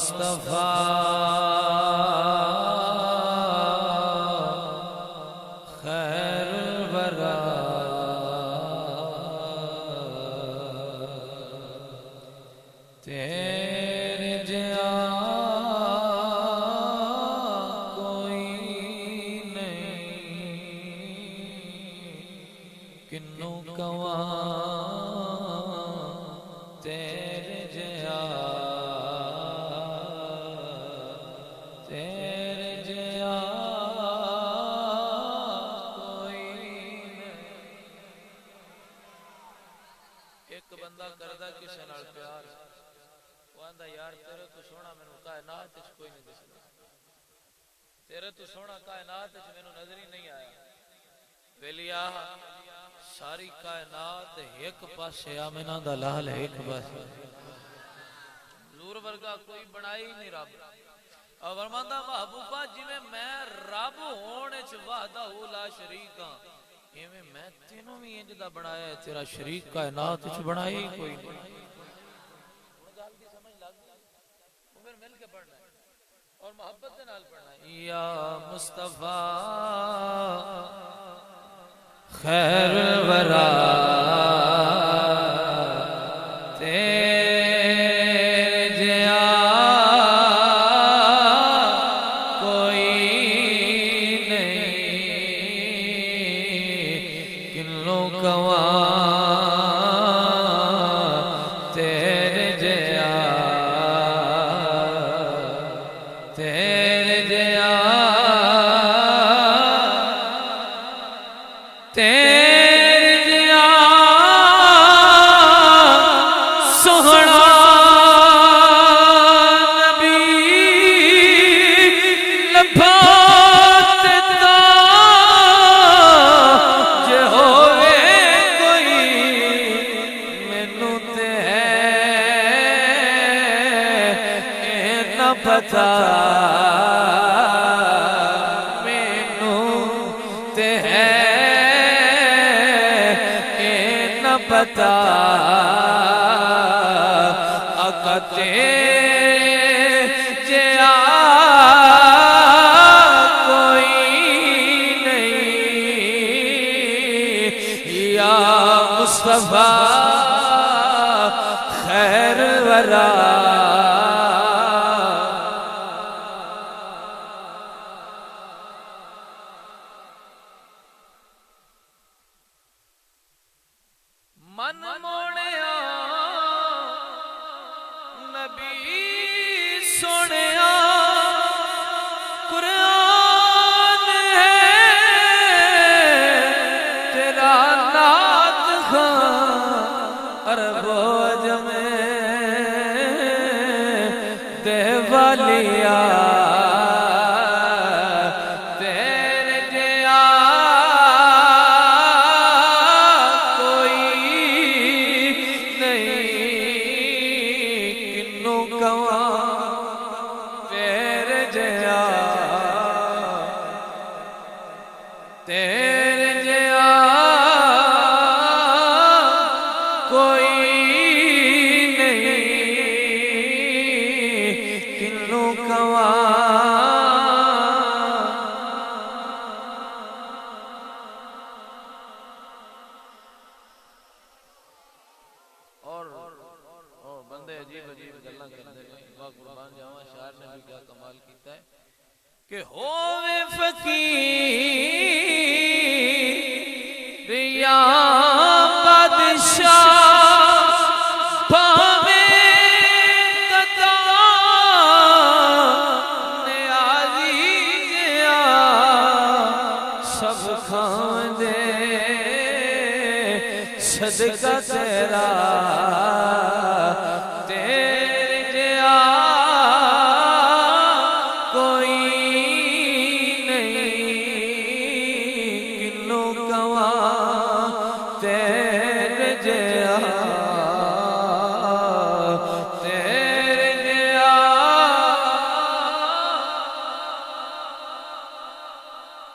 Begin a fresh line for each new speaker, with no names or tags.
مصطفیٰ خیر الورا تیرے جیا کوئی نہیں کنوں کواں تیرے جیا کردہ کسے نال پیار وہ آندہ یار تیرے تو سونا میں کائنات وچ کوئی نہیں دسدا تیرے تو سونا کائنات وچ مینوں نظر ہی نہیں آیا ویلیا ساری کائنات ایک پاسے آمنہ دا لال ایک پاسے حضور ورگا کوئی بنائی نہیں رب اور فرماندا محبوبہ جویں میں رب ہونے وچ وحدہ لا شریک ہاں ایویں میں تینوں بھی انج دا بنایا ہے تیرا شریک کائنات وچ بنایا ہی کوئی نہیں ہن گل دی سمجھ لگ گئی پھر مل کے پڑھنا ہے اور محبت دے نال پڑھنا ہے یا مصطفیٰ خیر الورا پتا مینوں تے ہے اے نہ پتا آقا تیرے جیا کوئی نہیں یا مصطفیٰ خیر الورا من موڑیا نبی سنیا قرآن ہے تیرا نات خان عرب و عجم دے والیا تیرے جیا کوئی نہیں کنوں کواں اور بندے عجیب عجیب گلاں کرتے ہیں واہ قربان جاواں شاعر نے بھی کیا کمال کیتا ہے کہ ہووے فقیر یا بادشاہ پاوے قطع نیازی جیا سب کھان دے صدقہ تیرا تیرے جیا کوئی نہیں کنوں کواں